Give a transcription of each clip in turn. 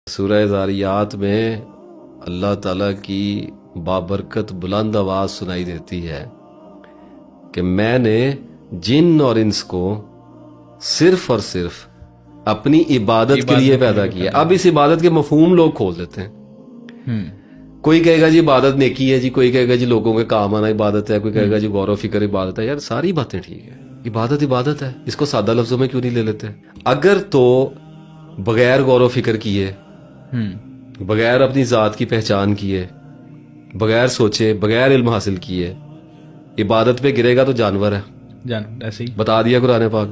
सूरह ज़ारियात में अल्लाह ताला की बाबरकत बुलंद आवाज़ सुनाई देती है कि मैंने जिन और इंस को सिर्फ और सिर्फ अपनी इबादत के लिए पैदा किया। अब इस इबादत के मफहूम लोग खोल देते हैं। कोई कहेगा जी इबादत नेकी है जी, कोई कहेगा जी लोगों के काम आना इबादत है, कोई कहेगा जी गौरव फिक्र इबादत है। यार सारी बातें ठीक है, इबादत इबादत है, इसको सादा लफ्जों में क्यों नहीं ले लेते? अगर तो बगैर गौरव फिक्र किए, बगैर अपनी जात की पहचान किए, बगैर सोचे, बगैर इल्म हासिल किए इबादत पे गिरेगा तो जानवर है। ऐसे ही बता दिया कुरान पाक,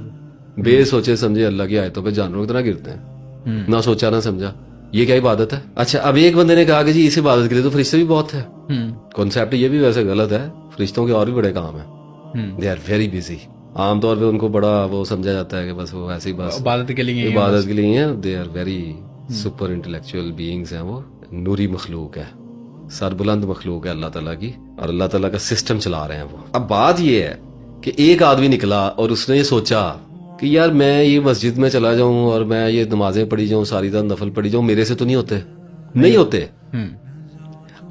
बे सोचे समझे अल्लाह की आयतों पे जानवरों की तरह गिरते हैं। ना सोचा ना समझा, ये क्या इबादत है? अच्छा, अब एक बंदे ने कहा कि जी इस इबादत के लिए तो फरिश्ते भी बहुत है। कॉन्सेप्ट ये भी वैसे गलत है, फरिश्तों के और भी बड़े काम है। They are very busy. आमतौर पे उनको बड़ा वो समझा जाता है कि बस वो ऐसे ही बस इबादत के लिए है। They are very super intellectual beings हैं। वो नूरी मखलूक है, सरबुलंद मखलूक है अल्लाह ताला की, और अल्लाह ताला का सिस्टम चला रहे हैं वो। अब बात ये है कि एक आदमी निकला और उसने ये सोचा कि यार मैं ये मस्जिद में चला जाऊं और मैं ये नमाजें पढ़ी जाऊं, सारी रात नफल पढ़ी जाऊं, मेरे से तो नहीं होते। नहीं होते।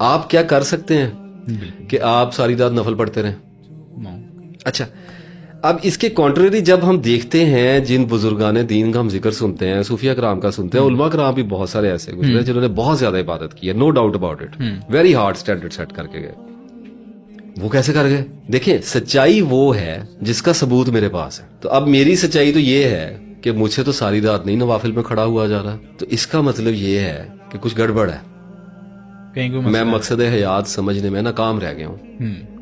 आप क्या कर सकते हैं कि आप सारी रात नफल पढ़ते रहें? अच्छा, अब इसके कॉन्ट्रेरी जब हम देखते हैं जिन बुजुर्गाने दीन का हम जिक्र सुनते हैं, सूफिया कराम का सुनते हैं, उलमा कराम भी बहुत सारे ऐसे गुजरे जिन्होंने बहुत ज्यादा इबादत की है, no doubt about it, very hard standard set करके गए। वो कैसे कर गए? देखें, सच्चाई वो है जिसका सबूत मेरे पास है। तो अब मेरी सच्चाई तो ये है कि मुझसे तो सारी रात नहीं नवाफिल में खड़ा हुआ जा रहा, तो इसका मतलब ये है कि कुछ गड़बड़ है, मैं मकसद हयात समझने में नाकाम रह गया हूँ।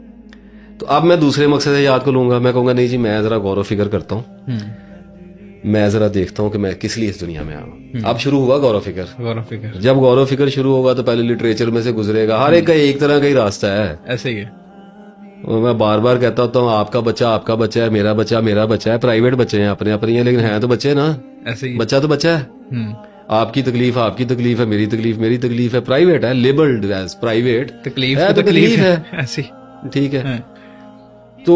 तो अब मैं दूसरे मकसद हयात को लूंगा, मैं कहूंगा नहीं जी मैं जरा गौरव फिक्र करता हूँ, मैं जरा देखता हूँ कि मैं किस लिए इस दुनिया में आया। अब शुरू हुआ गौरव फिक्र। जब गौरव फिक्र शुरू होगा तो पहले लिटरेचर में से गुजरेगा, हर एक का एक तरह का ही रास्ता है। ऐसे ही है। मैं बार बार कहता होता हूँ आपका बच्चा है, मेरा बच्चा है, प्राइवेट बच्चे हैं अपने अपने, लेकिन हैं तो बच्चे ना। ऐसे ही बच्चा तो बच्चा है। आपकी तकलीफ है, मेरी तकलीफ है, प्राइवेट है, लेबल्ड एज प्राइवेट, तकलीफ है ऐसी, ठीक है। तो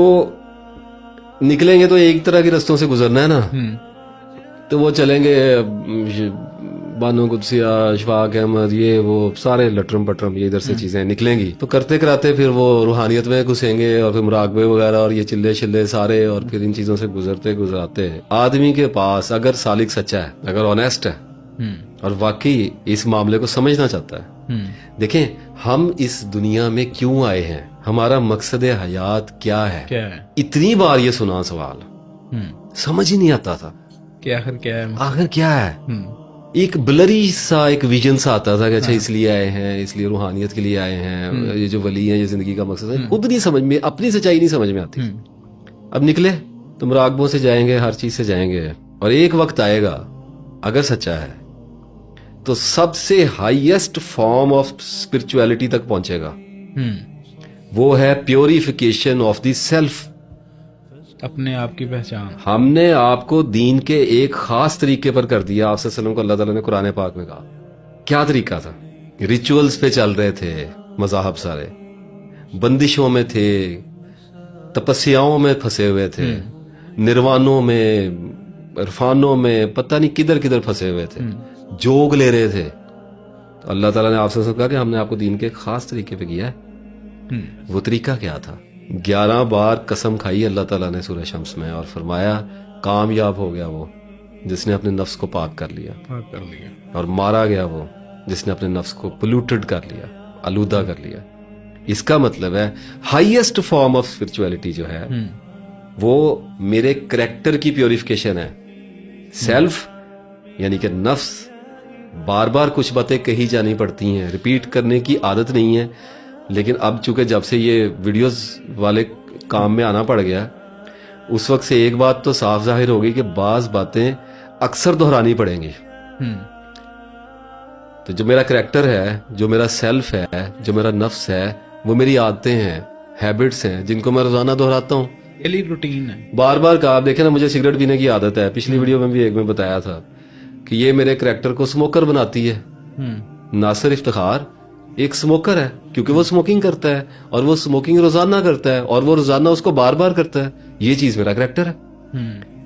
निकलेंगे तो एक तरह के रस्तों से गुजरना है ना, तो वो चलेंगे बानो कुदसिया, अशफाक अहमद, ये वो सारे लटरम पटरम ये इधर से चीजें निकलेंगी, तो करते कराते फिर वो रूहानियत में घुसेंगे और फिर मुराकबे वगैरह और ये चिल्ले शिल्ले सारे, और फिर इन चीजों से गुजराते आदमी के पास अगर सालिक सच्चा है, अगर ऑनेस्ट है और वाकई इस मामले को समझना चाहता है, देखें हम इस दुनिया में क्यों आए हैं, हमारा मकसद हयात क्या है? इतनी बार ये सुना सवाल, समझ ही नहीं आता था कि आखिर क्या है। एक ब्लरी सा एक विजन सा आता था कि अच्छा इसलिए आए हैं, इसलिए रूहानियत के लिए आए हैं, ये जो वली है ये जिंदगी का मकसद है। खुद नहीं समझ में, अपनी सच्चाई नहीं समझ में आती। अब निकले तो मुराकबों से जाएंगे, हर चीज से जाएंगे, और एक वक्त आएगा अगर सच्चा है तो सबसे हाईएस्ट फॉर्म ऑफ स्पिरिचुअलिटी तक पहुंचेगा। वो है प्योरिफिकेशन ऑफ द सेल्फ, अपने आप की पहचान। हमने आपको दीन के एक खास तरीके पर कर दिया। आप सल्लल्लाहु अलैहि वसल्लम को अल्लाह ताला ने कुरान पाक में कहा, क्या तरीका था? रिचुअल्स पे चल रहे थे मज़ाहब सारे, बंदिशों में थे, तपस्याओं में फंसे हुए थे, निर्वाणों में, इरफानों में, पता नहीं किधर किधर फंसे हुए थे, जोग ले रहे थे। तो अल्लाह ताला ने आपसे कहा कि हमने आपको दीन के खास तरीके पे किया है। वो तरीका क्या था? 11 बार कसम खाई अल्लाह ताला ने सूरह शम्स में, और फरमाया कामयाब हो गया वो जिसने अपने नफ्स को पाक कर लिया, और मारा गया वो जिसने अपने नफ्स को पोल्यूटेड कर लिया, आलूदा कर लिया। इसका मतलब है हाईएस्ट फॉर्म ऑफ स्पिरिचुअलिटी जो है वो मेरे करैक्टर की प्योरिफिकेशन है। सेल्फ यानी कि नफ्स, बार बार कुछ बातें कही जानी पड़ती हैं, रिपीट करने की आदत नहीं है, लेकिन अब चूंकि जब से ये वीडियोस वाले काम में आना पड़ गया, उस वक्त से एक बात तो साफ जाहिर हो गई कि बाज बातें अक्सर दोहरानी पड़ेंगी। तो जो मेरा करैक्टर है, जो मेरा सेल्फ है, जो मेरा नफ्स है, वो मेरी आदतें हैं, हैबिट्स हैं, जिनको मैं रोजाना दोहराता हूँ। डेली रूटीन है। बार बार कहा, आप देखें ना, मुझे सिगरेट पीने की आदत है, पिछली वीडियो में भी एक में बताया था कि ये मेरे करैक्टर को स्मोकर बनाती है। नासिर इफ्तिखार एक स्मोकर है क्योंकि वो स्मोकिंग करता है, और वो स्मोकिंग रोजाना करता है, और वो रोजाना उसको बार बार करता है। ये चीज मेरा करैक्टर है।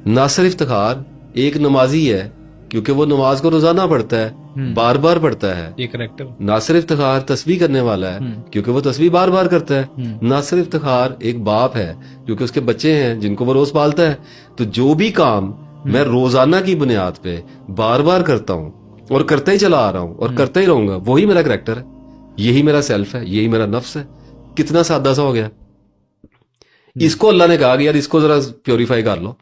नासिर इफ्तिखार एक नमाजी है क्योंकि वो नमाज को रोजाना पढ़ता है, बार बार पढ़ता है। ये करेक्टर। नासिर इफ्तिखार तस्बीह करने वाला है क्योंकि वो तस्बीह बार बार करता है। नासिर इफ्तिखार एक बाप है क्योंकि उसके बच्चे हैं जिनको वो रोज पालता है। तो जो भी काम मैं रोजाना की बुनियाद पे बार बार करता हूं और करते ही चला आ रहा हूं और करते ही रहूंगा, वही मेरा करेक्टर है, यही मेरा सेल्फ है, यही मेरा नफ्स है। कितना सादा सा हो गया। इसको अल्लाह ने कहा कि यार इसको जरा प्योरीफाई कर लो,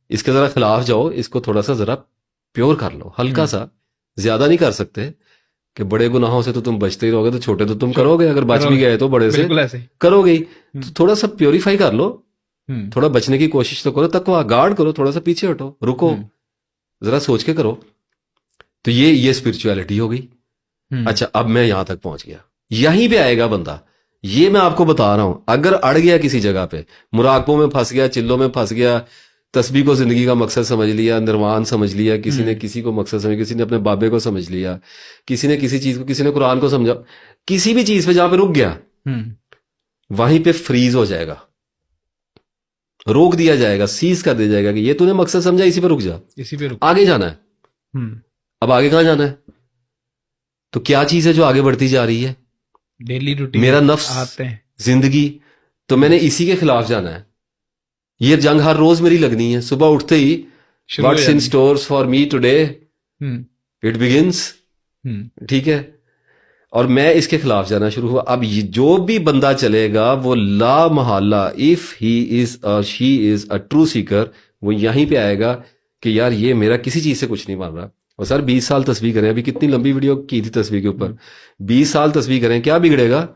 इसके जरा खिलाफ जाओ, इसको थोड़ा सा जरा प्योर कर लो, हल्का सा, ज्यादा नहीं कर सकते कि बड़े गुनाहों से तो तुम बचते ही रहोगे तो छोटे तो तुम करोगे, अगर बच भी गए तो बड़े से करोगे ही। तो थोड़ा सा प्योरीफाई कर लो, थोड़ा बचने की कोशिश तो करो, तकवा गार्ड करो, थोड़ा सा पीछे हटो, रुको, जरा सोच के करो। तो ये स्पिरिचुअलिटी हो गई। अच्छा, अब मैं यहां तक पहुंच गया, यहीं पे आएगा बंदा। ये मैं आपको बता रहा हूं, अगर अड़ गया किसी जगह पे, मुराकबों में फंस गया, चिल्लों में फंस गया, तस्बीह को जिंदगी का मकसद समझ लिया, निर्वाण समझ लिया, किसी ने किसी को मकसद समझ, किसी ने अपने बाबे को समझ लिया, किसी ने किसी चीज को, किसी ने कुरान को समझा, किसी भी चीज पे जहां पे रुक गया वहीं पे फ्रीज हो जाएगा, रोक दिया जाएगा, सीज कर दिया जाएगा कि ये तूने मकसद समझा, इसी पे रुक जा, इसी पे रुक, आगे जाना है। अब आगे कहां जाना है? तो क्या चीज है जो आगे बढ़ती जा रही है? डेली रूटीन, मेरा नफ्स, आते हैं, जिंदगी। तो मैंने इसी के खिलाफ जाना है। ये जंग हर रोज मेरी लगनी है। सुबह उठते ही what's in stores for me today, it begins, ठीक है। और मैं इसके खिलाफ जाना शुरू हुआ। अब जो भी बंदा चलेगा वो ला महल्ला, if he is she is a true seeker, वो यहीं पे आएगा कि यार ये मेरा किसी चीज से कुछ नहीं मान रहा। और सर 20 साल तस्बीह करें, अभी कितनी लंबी वीडियो की थी तस्बीह के ऊपर, 20 साल तस्बीह करें, क्या बिगड़ेगा?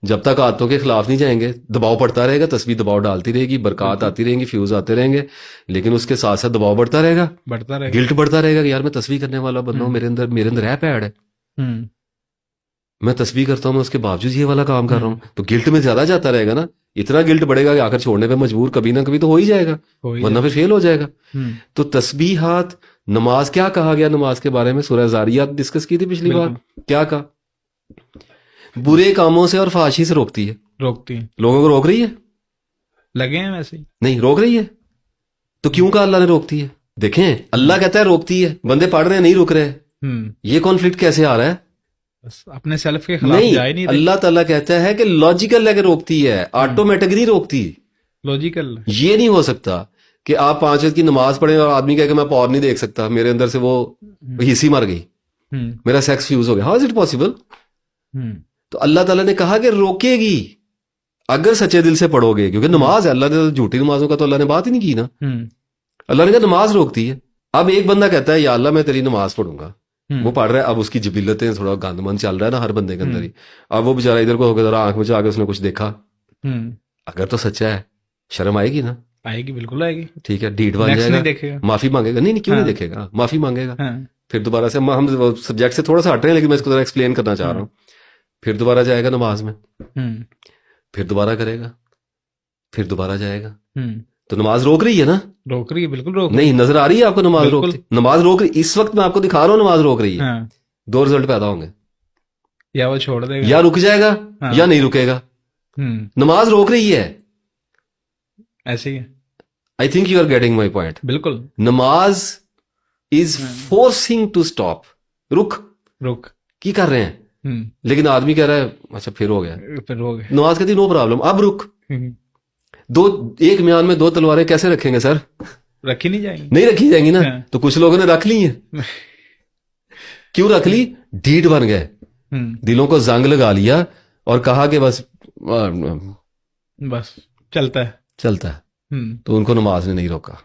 जब तक आदतों के खिलाफ नहीं जाएंगे, दबाव पड़ता रहेगा, तस्बीह दबाव डालती रहेगी, बरकत आती रहेंगी, फ्यूज आते रहेंगे, लेकिन उसके साथ साथ दबाव बढ़ता रहेगा, गिल्ट बढ़ता रहेगा कि यार मैं तस्बीह करने वाला बंदा हूं, मेरे अंदर है पैड है, मैं तस्बीह करता हूं, मैं उसके बावजूद ये वाला काम कर रहा हूं, तो गिल्ट में ज्यादा जाता रहेगा ना। इतना गिल्ट बढ़ेगा कि आखिर छोड़ने पे मजबूर कभी ना कभी तो हो ही जाएगा, वरना फिर फेल हो जाएगा। तो तस्बीहात, नमाज, क्या कहा गया नमाज के बारे में? सूरह ज़ारियात डिस्कस की थी पिछली बार। क्या कहा? बुरे कामों से और फाशी से रोकती है, लोगों को रोक रही है, लगे हैं वैसे ही नहीं रोक रही है। तो क्यों कहा अल्लाह ने रोकती है? देखें, अल्लाह कहता है रोकती है, बंदे पढ़ रहे हैं नहीं रुक रहे। ये कॉन्फ्लिक्ट कैसे आ रहा है? अपने सेल्फ के खिलाफ जा ही नहीं रहे। अल्लाह ताला कहता है कि लॉजिकल लेके रोकती है, ऑटोमेटिक नहीं रोकती। लॉजिकल ये नहीं हो सकता कि आप 5 वक्त की नमाज पढ़े और आदमी कहे कि मैं पॉर नहीं देख सकता, मेरे अंदर से वो हिस्सी मर गई, मेरा सेक्स फ्यूज हो गया। How is it possible? तो अल्लाह ताला ने कहा कि रोकेगी अगर सच्चे दिल से पढ़ोगे, क्योंकि नमाज है, अल्लाह ने झूठी नमाजों का तो अल्लाह ने बात ही नहीं की ना। अल्लाह ने कहा नमाज रोकती है। अब एक बंदा कहता है या अल्लाह मैं तेरी नमाज पढ़ूंगा, वो पढ़ रहा है, अब उसकी जिबिलतें थोड़ा गंदमंद चल रहा है ना हर बंदे के अंदर ही। अब वो बेचारा इधर को होकर जरा आंख में आगे उसने कुछ देखा, अगर तो सच्चा है शर्म आएगी ना? आएगी, बिल्कुल आएगी। ठीक है, ढीठ बन जाएगा, माफी मांगेगा। नहीं क्यों नहीं देखेगा, माफी मांगेगा। फिर दोबारा से, हम सब्जेक्ट से थोड़ा सा हट रहे हैं लेकिन मैं इसको जरा एक्सप्लेन करना चाह रहा हूँ। फिर दोबारा जाएगा नमाज में, फिर दोबारा करेगा, फिर दोबारा जाएगा। तो नमाज रोक रही है ना? रोक रही है, बिल्कुल रोक नहीं, नजर आ रही है आपको नमाज रोकती? नमाज रोक रही, इस वक्त मैं आपको दिखा रहा हूँ नमाज रोक रही है। दो रिजल्ट पैदा होंगे, या वो छोड़ देगा, या रुक जाएगा, या नहीं रुकेगा। नमाज रोक रही है, ऐसे ही है। I think you are getting my point. बिल्कुल। Namaz is forcing to stop, रुक की कर रहे हैं, लेकिन आदमी कह रहा है अच्छा फिर हो गया, नमाज कहती नो प्रॉब्लम, अब रुक। एक म्यान में 2 तलवारें कैसे रखेंगे सर? रखी नहीं जाएंगी, नहीं रखी जाएंगी ना। तो कुछ लोगों ने रख ली है। क्यों रख ली? ढीठ बन गए, दिलों को जंग लगा लिया और कहा कि बस चलता है। तो उनको नमाज ने नहीं रोका,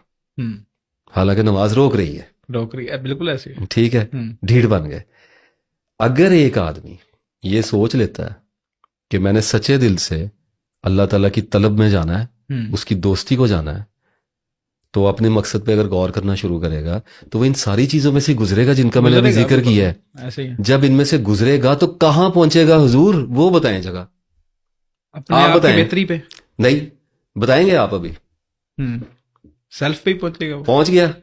हालांकि नमाज रोक रही है, बिल्कुल ऐसे। ठीक है, ढीठ बन गए। अगर एक आदमी ये सोच लेता है कि मैंने सच्चे दिल से अल्लाह ताला की तलब में जाना है, उसकी दोस्ती को जाना है, तो अपने मकसद पे अगर गौर करना शुरू करेगा तो वो इन सारी चीजों में से गुजरेगा जिनका मैंने अभी जिक्र किया है। ऐसे ही। जब इनमें से गुजरेगा तो कहां पहुंचेगा हुजूर? वो बताएं जगह, आप बताएं। बेहतरी पे नहीं बताएंगे आप अभी। सेल्फ पे पहुंचेगा, पहुंच गया,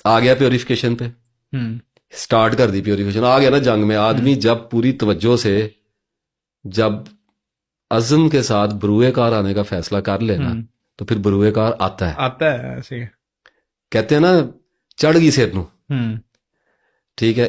आ गया प्योरिफिकेशन पे, स्टार्ट कर दी प्योरिफिकेशन, आ गया ना जंग में। आदमी जब पूरी तवज्जो से, जब अज़म के साथ बरूए कार आने का फैसला कर लेना, तो फिर बरूए कार आता है ऐसे। कहते हैं ना चढ़ गई सिर नूं, हम्म ठीक है।